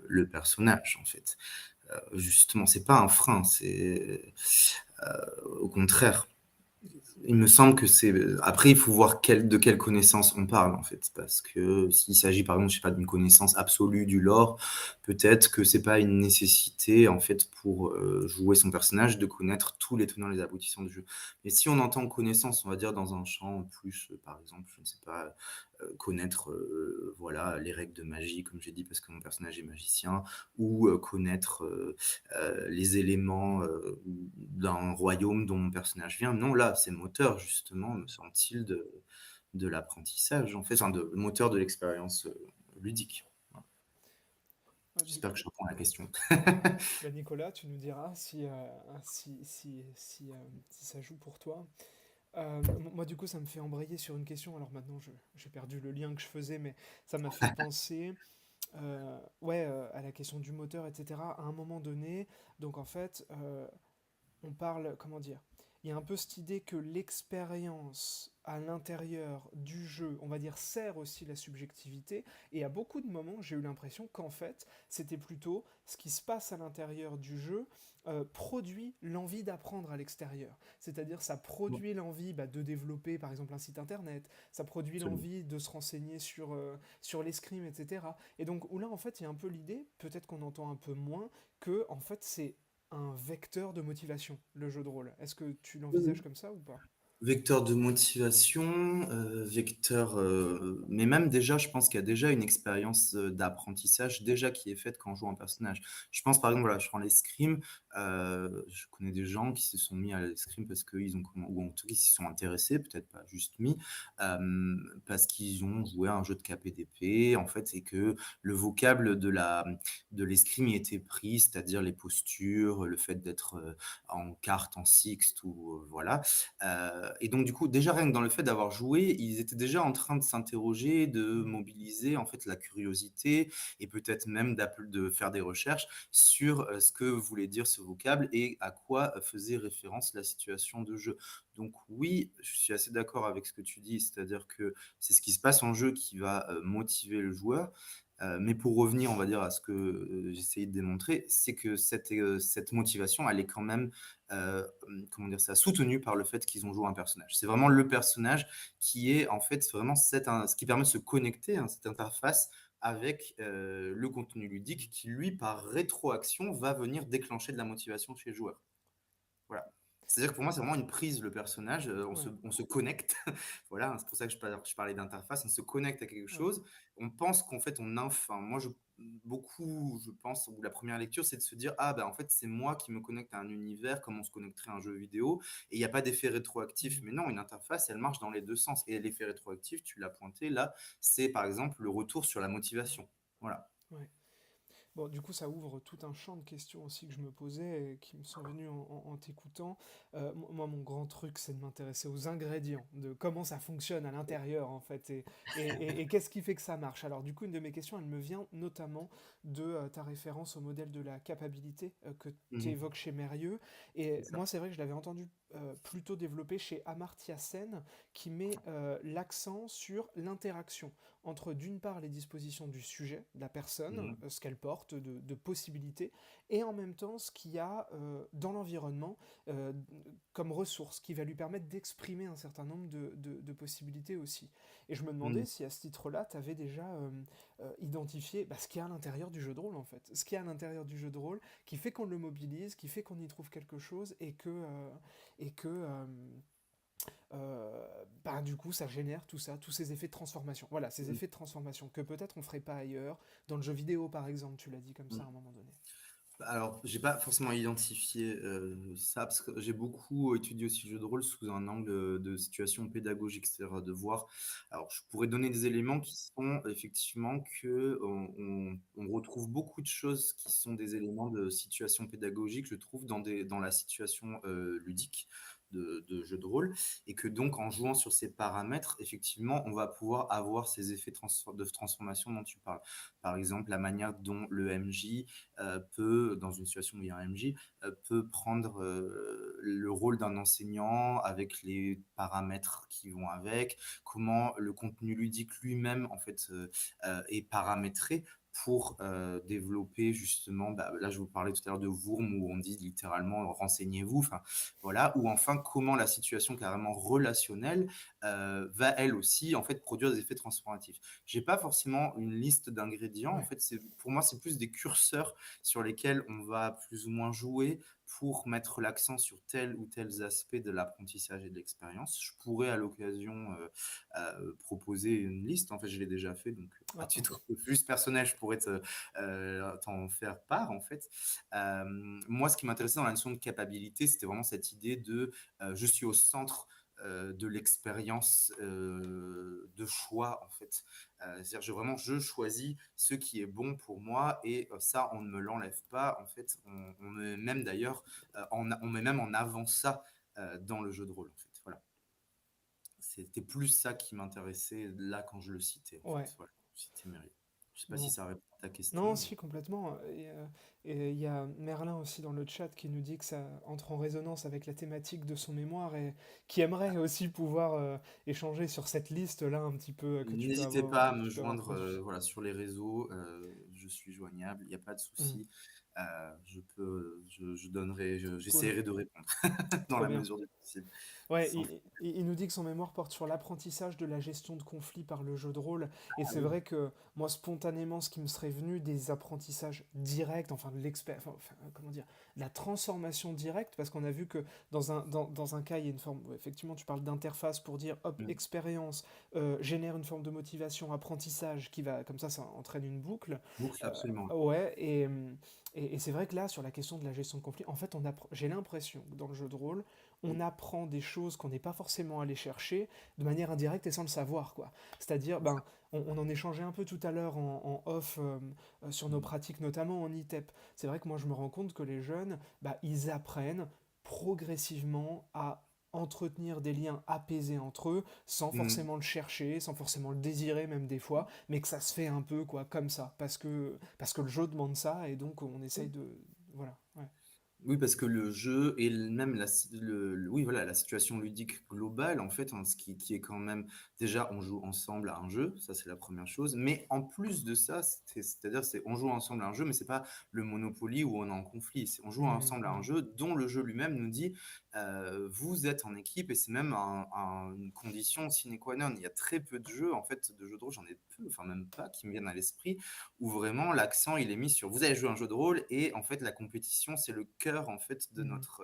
[SPEAKER 2] le personnage en fait. Justement, c'est pas un frein, c'est au contraire. Il me semble que c'est. Après, il faut voir de quelle connaissance on parle, en fait. Parce que s'il s'agit, par exemple, je sais pas, d'une connaissance absolue du lore, peut-être que c'est pas une nécessité, en fait, pour jouer son personnage, de connaître tous les tenants et les aboutissants du jeu. Mais si on entend connaissance, on va dire, dans un champ plus, par exemple, je ne sais pas, connaître voilà, les règles de magie, comme j'ai dit, parce que mon personnage est magicien, ou connaître les éléments d'un royaume dont mon personnage vient. Non, là, c'est moteur, justement, me semble-t-il, de l'apprentissage, en fait, enfin, le moteur de l'expérience ludique. Voilà.
[SPEAKER 1] Ouais,
[SPEAKER 2] J'espère que je réponds à la question.
[SPEAKER 1] bah, Nicolas, tu nous diras si ça joue pour toi. Moi, du coup, ça me fait embrayer sur une question. Alors maintenant, j'ai perdu le lien que je faisais, mais ça m'a fait penser à la question du moteur, etc. À un moment donné, donc en fait, on parle, comment dire? il y a un peu cette idée que l'expérience à l'intérieur du jeu, on va dire, sert aussi la subjectivité. Et à beaucoup de moments, j'ai eu l'impression qu'en fait, c'était plutôt ce qui se passe à l'intérieur du jeu produit l'envie d'apprendre à l'extérieur. C'est-à-dire, ça
[SPEAKER 2] Ouais,
[SPEAKER 1] produit l'envie de développer, par exemple, un site internet, ça produit
[SPEAKER 2] absolument.
[SPEAKER 1] l'envie de se renseigner sur l'escrime, etc. Et donc, où là, en fait, il y a un peu l'idée, peut-être qu'on entend un peu moins, que, en fait, c'est un vecteur de motivation, le jeu de rôle. Est-ce que tu
[SPEAKER 2] Oui,
[SPEAKER 1] l'envisages
[SPEAKER 2] oui.
[SPEAKER 1] comme ça ou pas?
[SPEAKER 2] Vecteur de motivation, mais même déjà, je pense qu'il y a déjà une expérience, d'apprentissage déjà qui est faite quand on joue un personnage. Je pense par exemple, voilà, je prends l'escrime, je connais des gens qui se sont mis à l'escrime parce qu'ils ont ou en tout cas, ils s'y sont intéressés, peut-être pas juste mis, parce qu'ils ont joué à un jeu de KPDP en fait et que le vocable de l'escrime y était pris, c'est-à-dire les postures, le fait d'être, en quarte, en sixte ou, voilà. Et donc du coup, déjà rien que dans le fait d'avoir joué, ils étaient déjà en train de s'interroger, de
[SPEAKER 1] Mhm.
[SPEAKER 2] mobiliser en fait la curiosité et peut-être même de faire des recherches sur ce que voulait dire ce vocable et à quoi faisait référence la situation de jeu. Donc oui, je suis assez d'accord avec ce que tu dis, c'est-à-dire que c'est ce qui se passe en jeu qui va motiver le joueur. Mais pour revenir, on va dire, à ce que j'essayais de démontrer, c'est que cette motivation, elle est quand même comment dire ça, soutenu par le fait qu'ils ont joué un personnage. C'est vraiment le personnage qui est en fait vraiment ce qui permet de se connecter, hein, cette interface avec le contenu ludique qui, lui, par rétroaction, va venir déclencher de la motivation chez le joueur. Voilà. C'est-à-dire que pour moi, c'est vraiment une prise, le personnage.
[SPEAKER 1] Ouais,
[SPEAKER 2] On se connecte. Voilà, c'est pour ça que je parlais d'interface. On se connecte à quelque
[SPEAKER 1] ouais.
[SPEAKER 2] chose. On pense qu'en fait, enfin, moi, beaucoup, je pense, ou la première lecture, c'est de se dire, ah, ben, en fait, c'est moi qui me connecte à un univers, comme on se connecterait à un jeu vidéo. Et il n'y a pas d'effet rétroactif.
[SPEAKER 1] Mhm.
[SPEAKER 2] Mais non, une interface, elle marche dans les deux sens. Et l'effet rétroactif, tu l'as pointé là, c'est par exemple le retour sur la
[SPEAKER 1] Ouais,
[SPEAKER 2] motivation. Voilà.
[SPEAKER 1] ouais. Bon, du coup, ça ouvre tout un champ de questions aussi que je me posais et qui me sont venues en t'écoutant. Moi, mon grand truc, c'est de m'intéresser aux ingrédients, de comment ça fonctionne à l'intérieur, en fait, et qu'est-ce qui fait que ça marche. Alors, du coup, une de mes questions, elle me vient notamment de ta référence au modèle de la capacité que tu
[SPEAKER 2] Mhm.
[SPEAKER 1] évoques chez Mérieux.
[SPEAKER 2] C'est
[SPEAKER 1] Et
[SPEAKER 2] ça.
[SPEAKER 1] moi, c'est vrai que je l'avais entendu plutôt développé chez Amartya Sen, qui met l'accent sur l'interaction entre d'une part les dispositions du sujet, de la personne,
[SPEAKER 2] Mhm.
[SPEAKER 1] ce qu'elle porte, de possibilités, et en même temps ce qu'il y a dans l'environnement euh, comme ressource qui va lui permettre d'exprimer un certain nombre de possibilités aussi. Et je me demandais
[SPEAKER 2] Mhm.
[SPEAKER 1] si à ce titre-là, tu avais déjà identifié ce qu'il y a à l'intérieur du jeu de rôle en fait. Ce qu'il y a à l'intérieur du jeu de rôle qui fait qu'on le mobilise, qui fait qu'on y trouve quelque chose et que du coup, ça génère tout ça, tous ces effets de transformation. Voilà, ces effets de transformation que peut-être on ferait pas ailleurs, dans le jeu vidéo par exemple, tu l'as dit comme ça à
[SPEAKER 2] Mhm.
[SPEAKER 1] un moment donné.
[SPEAKER 2] Alors, j'ai pas forcément identifié ça, parce que j'ai beaucoup étudié aussi le jeu de rôle sous un angle de situation pédagogique, c'est-à-dire de voir. Alors, je pourrais donner des éléments qui sont effectivement que on retrouve beaucoup de choses qui sont des éléments de situation pédagogique, je trouve, dans la situation ludique de jeu de rôle, et que donc en jouant sur ces paramètres, effectivement, on va pouvoir avoir ces effets de transformation dont tu parles. Par exemple, la manière dont le MJ peut, dans une situation où il y a un MJ, peut prendre le rôle d'un enseignant avec les paramètres qui vont avec, comment le contenu ludique lui-même en fait est paramétré pour développer justement, là je vous parlais tout à l'heure de Wurm où on dit littéralement renseignez-vous, enfin voilà, ou enfin comment la situation carrément relationnelle va elle aussi en fait produire des effets transformatifs. J'ai pas forcément une liste d'ingrédients, en
[SPEAKER 1] Ouais.
[SPEAKER 2] fait pour moi c'est plus des curseurs sur lesquels on va plus ou moins jouer pour mettre l'accent sur tel ou tel aspect de l'apprentissage et de l'expérience. Je pourrais à l'occasion proposer une liste. En fait, je l'ai déjà fait, donc à
[SPEAKER 1] Ah,
[SPEAKER 2] titre plus personnel, je pourrais t'en faire part. En fait, moi, ce qui m'intéressait dans la notion de capacité, c'était vraiment cette idée de je suis au centre de l'expérience de choix en fait. C'est-à-dire vraiment je choisis ce qui est bon pour moi et ça on ne me l'enlève pas en fait. On met même d'ailleurs on met même en avant ça dans le jeu de rôle en fait. Voilà. C'était plus ça qui m'intéressait là quand je le citais en
[SPEAKER 1] ouais.
[SPEAKER 2] fait. Voilà. Je citais Mérieux. Je sais pas si
[SPEAKER 1] Bon.
[SPEAKER 2] ça répond à ta
[SPEAKER 1] Non,
[SPEAKER 2] question.
[SPEAKER 1] si, complètement. Et il y a Merlin aussi dans le chat qui nous dit que ça entre en résonance avec la thématique de son mémoire et qui aimerait aussi pouvoir échanger sur cette liste-là un petit peu
[SPEAKER 2] N'hésitez pas à
[SPEAKER 1] que
[SPEAKER 2] me
[SPEAKER 1] tu peux avoir
[SPEAKER 2] joindre,
[SPEAKER 1] produit.
[SPEAKER 2] voilà, sur les réseaux, je suis joignable, il y a pas de
[SPEAKER 1] Hmm,
[SPEAKER 2] souci. Je donnerai
[SPEAKER 1] cool,
[SPEAKER 2] j'essaierai de répondre dans
[SPEAKER 1] trop
[SPEAKER 2] la
[SPEAKER 1] bien.
[SPEAKER 2] mesure du possible,
[SPEAKER 1] Ouais,
[SPEAKER 2] sans
[SPEAKER 1] il nous dit que son mémoire porte sur l'apprentissage de la gestion de conflits par le jeu de rôle. Et
[SPEAKER 2] ah
[SPEAKER 1] c'est
[SPEAKER 2] oui.
[SPEAKER 1] vrai que moi, spontanément, ce qui me serait venu des apprentissages directs, enfin de comment dire, de la transformation directe, parce qu'on a vu que dans un cas, il y a une forme, ouais, effectivement, tu parles d'interface pour dire, hop,
[SPEAKER 2] Mmh.
[SPEAKER 1] expérience, génère une forme de motivation, apprentissage, qui va, comme ça entraîne une boucle.
[SPEAKER 2] Boucle, absolument.
[SPEAKER 1] Ouais, et c'est vrai que là, sur la question de la gestion de conflit, en fait, j'ai l'impression que dans le jeu de rôle, on
[SPEAKER 2] Oui.
[SPEAKER 1] apprend des choses qu'on n'est pas forcément allé chercher de manière indirecte et sans le savoir, quoi. C'est-à-dire,
[SPEAKER 2] C'est ça.
[SPEAKER 1] ben, on en échangeait un peu tout à l'heure en off sur nos
[SPEAKER 2] Mmh.
[SPEAKER 1] pratiques, notamment en ITEP. C'est vrai que moi, je me rends compte que les jeunes, bah, ils apprennent progressivement à entretenir des liens apaisés entre eux, sans
[SPEAKER 2] Mmh.
[SPEAKER 1] forcément le chercher, sans forcément le désirer même des fois, mais que ça se fait un peu quoi, comme ça, parce que le jeu demande ça, et donc on essaye de... Voilà, ouais.
[SPEAKER 2] Oui, parce que le jeu et même oui, voilà, la situation ludique globale, en fait, hein, ce qui est quand même déjà, on joue ensemble à un jeu, ça c'est la première chose. Mais en plus de ça, c'est-à-dire, c'est on joue ensemble à un jeu, mais c'est pas le Monopoly où on est en conflit. On joue
[SPEAKER 1] Mhm,
[SPEAKER 2] ensemble à un
[SPEAKER 1] mhm.
[SPEAKER 2] jeu dont le jeu lui-même nous dit, vous êtes en équipe, et c'est même une condition sine qua non. Il y a très peu de jeux, en fait, de jeux de rôle, j'en ai peu, enfin même pas, qui me viennent à l'esprit, où vraiment l'accent il est mis sur vous avez joué à un jeu de rôle et en fait la compétition c'est le cœur en fait de
[SPEAKER 1] Mhm.
[SPEAKER 2] notre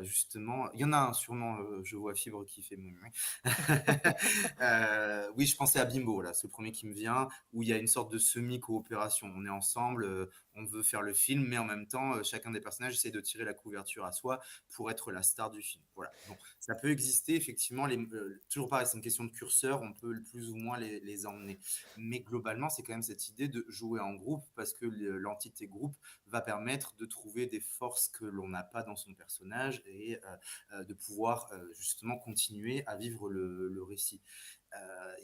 [SPEAKER 2] justement il y en a un sûrement je vois Fibre qui fait oui je pensais à Bimbo là c'est le premier qui me vient où il y a une sorte de semi coopération on est ensemble on veut faire le film mais en même temps chacun des personnages essaie de tirer la couverture à soi pour être la star du film voilà bon ça peut exister effectivement toujours pareil c'est une question de curseur on peut plus ou moins les emmener mais globalement, c'est quand même cette idée de jouer en groupe parce que l'entité groupe va permettre de trouver des forces que l'on n'a pas dans son personnage et de pouvoir justement continuer à vivre le récit.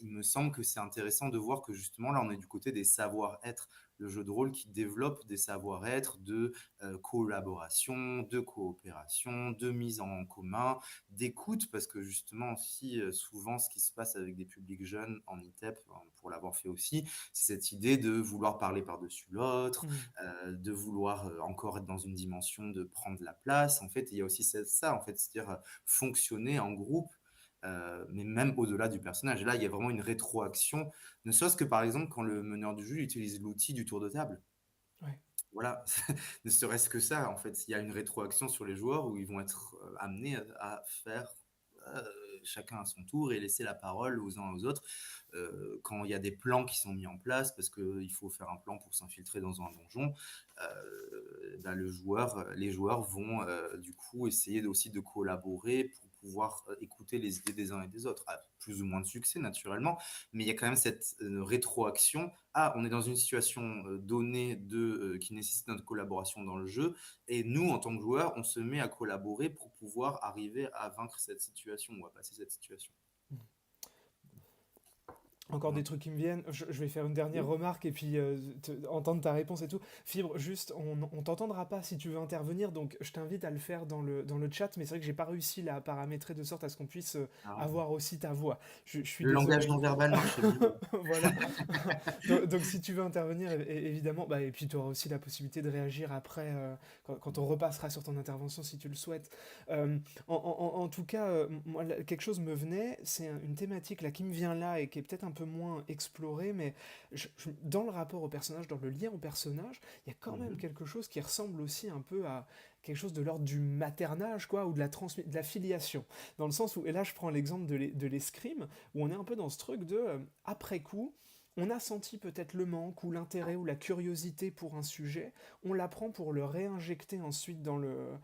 [SPEAKER 2] Il me semble que c'est intéressant de voir que justement là on est du côté des savoir-être, le jeu de rôle qui développe des savoir-être de collaboration, de coopération, de mise en commun, d'écoute, parce que justement aussi souvent ce qui se passe avec des publics jeunes en ITEP, pour l'avoir fait aussi, c'est cette idée de vouloir parler par-dessus l'autre,
[SPEAKER 1] Mhm.
[SPEAKER 2] de vouloir encore être dans une dimension de prendre la place. En fait, il y a aussi ça en fait, c'est-à-dire fonctionner en groupe mais même au-delà du personnage. Et là, il y a vraiment une rétroaction, ne serait-ce que par exemple quand le meneur du jeu utilise l'outil du tour de table.
[SPEAKER 1] Ouais.
[SPEAKER 2] Voilà, ne serait-ce que ça, en fait, il y a une rétroaction sur les joueurs où ils vont être amenés à faire euh, chacun à son tour et laisser la parole aux uns aux autres. Quand il y a des plans qui sont mis en place, parce qu'il faut faire un plan pour s'infiltrer dans un donjon, bah, les joueurs vont du coup essayer aussi de collaborer pour pouvoir écouter les idées des uns et des autres. À plus ou moins de succès, naturellement, mais il y a quand même cette rétroaction. Ah, on est dans une situation donnée qui nécessite notre collaboration dans le jeu, et nous, en tant que joueurs, on se met à collaborer pour pouvoir arriver à vaincre cette situation ou à passer cette situation.
[SPEAKER 1] Encore des
[SPEAKER 2] Voilà.
[SPEAKER 1] trucs qui me viennent. Je vais faire une dernière
[SPEAKER 2] Oui.
[SPEAKER 1] remarque et puis entendre ta réponse et tout. Fibre, juste, on t'entendra pas si tu veux intervenir, donc je t'invite à le faire dans le chat, mais c'est vrai que j'ai pas réussi là, à paramétrer de sorte à ce qu'on puisse
[SPEAKER 2] Ah,
[SPEAKER 1] avoir aussi ta voix. Je suis
[SPEAKER 2] le langage
[SPEAKER 1] désolé.
[SPEAKER 2] non verbal marche bien.
[SPEAKER 1] Voilà. Donc, si tu veux intervenir, évidemment, bah, et puis tu auras aussi la possibilité de réagir après, quand on repassera sur ton intervention si tu le souhaites. En tout cas, moi, quelque chose me venait, c'est une thématique là qui me vient là et qui est peut-être un peu moins explorée, mais dans le rapport au personnage, dans le lien au personnage, il y a quand même
[SPEAKER 2] Mhm.
[SPEAKER 1] quelque chose qui ressemble aussi un peu à quelque chose de l'ordre du maternage, quoi, ou de la filiation. Dans le sens où, et là je prends l'exemple de l'escrime, où on est un peu dans ce truc de, après coup, on a senti peut-être le manque ou l'intérêt ou la curiosité pour un sujet, on l'apprend pour le réinjecter ensuite dans le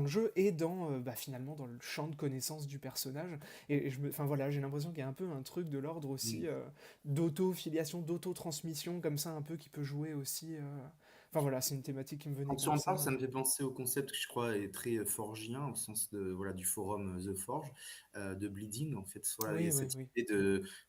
[SPEAKER 1] jeu et bah, finalement dans le champ de connaissances du personnage. Enfin voilà, j'ai l'impression qu'il y a un peu un truc de l'ordre aussi
[SPEAKER 2] Oui.
[SPEAKER 1] d'auto-filiation, d'auto-transmission comme ça un peu qui peut jouer aussi Enfin voilà, c'est une thématique qui me venait
[SPEAKER 2] Quand tu
[SPEAKER 1] comme
[SPEAKER 2] en
[SPEAKER 1] ça.
[SPEAKER 2] parles, ça me fait penser au concept qui je crois est très, forgien au sens de voilà, du forum, The Forge, de bleeding en fait. Voilà, il y
[SPEAKER 1] Oui,
[SPEAKER 2] a
[SPEAKER 1] oui,
[SPEAKER 2] cette
[SPEAKER 1] oui.
[SPEAKER 2] idée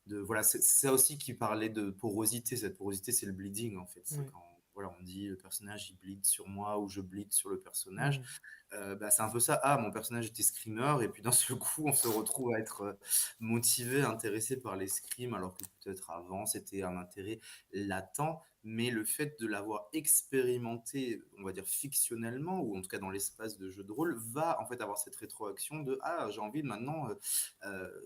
[SPEAKER 2] de voilà, c'est ça aussi qui parlait de porosité. Cette porosité, c'est le bleeding en fait. C'est
[SPEAKER 1] Oui.
[SPEAKER 2] quand voilà, on dit: «Le personnage, il bleed sur moi» ou «Je bleed sur le personnage».
[SPEAKER 1] Mm.
[SPEAKER 2] Bah, c'est un peu ça. Ah, mon personnage était screamer et puis d'un seul coup, on se retrouve à être, motivé, intéressé par l'escrime alors que peut-être avant, c'était un intérêt latent. Mais le fait de l'avoir expérimenté, on va dire fictionnellement, ou en tout cas dans l'espace de jeu de rôle, va en fait avoir cette rétroaction de ah, j'ai envie de maintenant,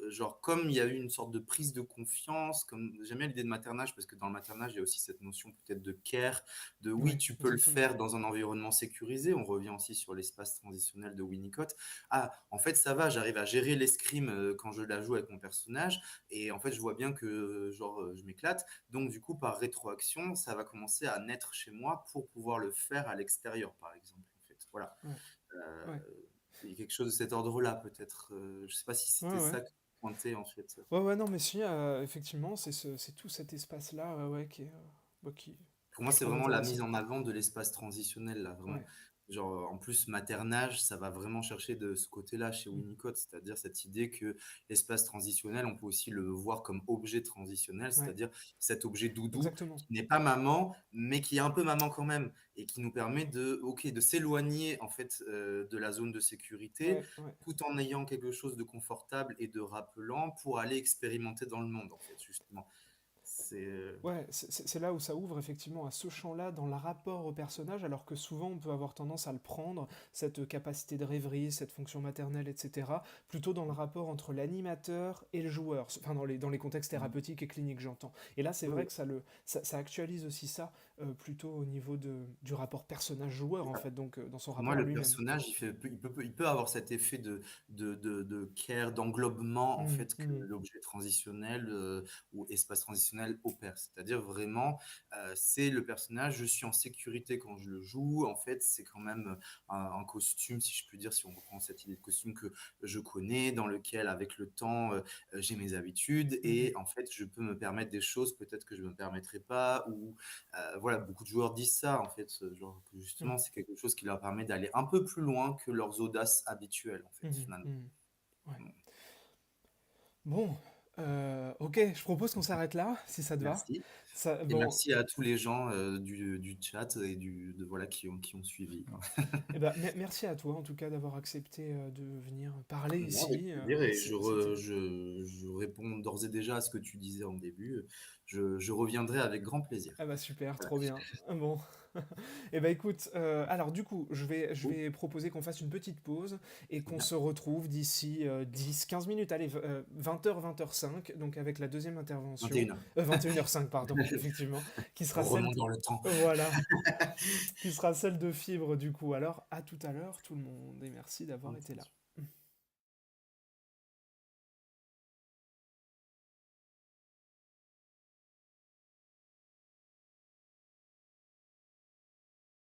[SPEAKER 2] genre comme il y a eu une sorte de prise de confiance, comme j'aime bien l'idée de maternage parce que dans le maternage il y a aussi cette notion peut-être de care, de oui,
[SPEAKER 1] Oui,
[SPEAKER 2] tu peux le
[SPEAKER 1] exactement.
[SPEAKER 2] faire dans un environnement sécurisé. On revient aussi sur l'espace transitionnel de Winnicott. Ah, en fait, ça va, j'arrive à gérer l'escrime quand je la joue avec mon personnage, et en fait, je vois bien que genre je m'éclate. Donc, du coup, par rétroaction, ça va commencer à naître chez moi pour pouvoir le faire à l'extérieur, par exemple. En fait, voilà.
[SPEAKER 1] Ouais,
[SPEAKER 2] Euh,
[SPEAKER 1] ouais.
[SPEAKER 2] il y a quelque chose de cet ordre-là, peut-être. Je sais pas si
[SPEAKER 1] Ouais,
[SPEAKER 2] c'était
[SPEAKER 1] ouais.
[SPEAKER 2] ça que tu pointais, en fait.
[SPEAKER 1] Ouais, ouais, non, mais si, effectivement, c'est tout cet espace-là, ouais, qui est, bah,
[SPEAKER 2] Pour moi,
[SPEAKER 1] que je
[SPEAKER 2] c'est
[SPEAKER 1] trouve
[SPEAKER 2] vraiment la mise
[SPEAKER 1] intéressant.
[SPEAKER 2] en avant de l'espace transitionnel, là, vraiment.
[SPEAKER 1] Ouais.
[SPEAKER 2] Genre, en plus, maternage, ça va vraiment chercher de ce côté-là chez
[SPEAKER 1] Mm.
[SPEAKER 2] Winnicott, c'est-à-dire cette idée que l'espace transitionnel, on peut aussi le voir comme objet transitionnel,
[SPEAKER 1] Ouais,
[SPEAKER 2] c'est-à-dire cet objet doudou
[SPEAKER 1] exactement.
[SPEAKER 2] qui n'est pas maman, mais qui est un peu maman quand même, et qui nous permet de, ok, de s'éloigner en fait de la zone de sécurité,
[SPEAKER 1] Ouais, ouais.
[SPEAKER 2] tout en ayant quelque chose de confortable et de rappelant pour aller expérimenter dans le monde, en fait, justement. C'est
[SPEAKER 1] Ouais, c'est là où ça ouvre effectivement à ce champ-là dans le rapport au personnage, alors que souvent on peut avoir tendance à le prendre, cette capacité de rêverie, cette fonction maternelle, etc., plutôt dans le rapport entre l'animateur et le joueur, enfin dans les contextes thérapeutiques et cliniques, j'entends. Et là, c'est vrai
[SPEAKER 2] oui,
[SPEAKER 1] que ça actualise aussi ça, plutôt au niveau du rapport personnage-joueur, en
[SPEAKER 2] oui.
[SPEAKER 1] fait, donc dans son
[SPEAKER 2] Pour moi,
[SPEAKER 1] rapport à
[SPEAKER 2] le
[SPEAKER 1] lui-même.
[SPEAKER 2] personnage, il peut avoir cet effet de care, d'englobement, en
[SPEAKER 1] Mhm,
[SPEAKER 2] fait, que
[SPEAKER 1] mhm,
[SPEAKER 2] l'objet transitionnel ou espace transitionnel opère. C'est-à-dire vraiment, c'est le personnage, je suis en sécurité quand je le joue. En fait, c'est quand même un costume, si je puis dire, si on reprend cette idée de costume que je connais, dans lequel, avec le temps, j'ai mes habitudes.
[SPEAKER 1] mhm,
[SPEAKER 2] Et en fait, je peux me permettre des choses peut-être que je ne me permettrais pas, ou voilà, beaucoup de joueurs disent ça, en fait, genre que
[SPEAKER 1] mhm,
[SPEAKER 2] justement, c'est quelque chose qui leur permet d'aller un peu plus loin que leurs audaces habituelles, en fait,
[SPEAKER 1] mhm,
[SPEAKER 2] finalement.
[SPEAKER 1] mhm. Ouais.
[SPEAKER 2] Bon,
[SPEAKER 1] Bon, ok, je propose qu'on s'arrête là, si ça te va.
[SPEAKER 2] merci.
[SPEAKER 1] Ça,
[SPEAKER 2] Et
[SPEAKER 1] bon,
[SPEAKER 2] merci à tous les gens du chat et voilà, qui ont suivi.
[SPEAKER 1] eh ben, merci à toi en tout cas d'avoir accepté de venir parler
[SPEAKER 2] Non, avec
[SPEAKER 1] ici.
[SPEAKER 2] plaisir, et
[SPEAKER 1] C'était.
[SPEAKER 2] je réponds d'ores et déjà à ce que tu disais en début. Je reviendrai avec grand plaisir.
[SPEAKER 1] Ah bah super,
[SPEAKER 2] Voilà.
[SPEAKER 1] trop bien. Bon. Eh ben écoute, alors du coup, je
[SPEAKER 2] Cool.
[SPEAKER 1] vais proposer qu'on fasse une petite pause et qu'on se retrouve d'ici 10-15 minutes, allez, 20h, 20h05, donc avec la deuxième intervention,
[SPEAKER 2] 21h.
[SPEAKER 1] 21h05, pardon, effectivement, qui sera celle,
[SPEAKER 2] Remonte dans le temps.
[SPEAKER 1] voilà, qui sera celle de Fibre du coup. Alors, à tout à l'heure tout le monde et merci d'avoir été là.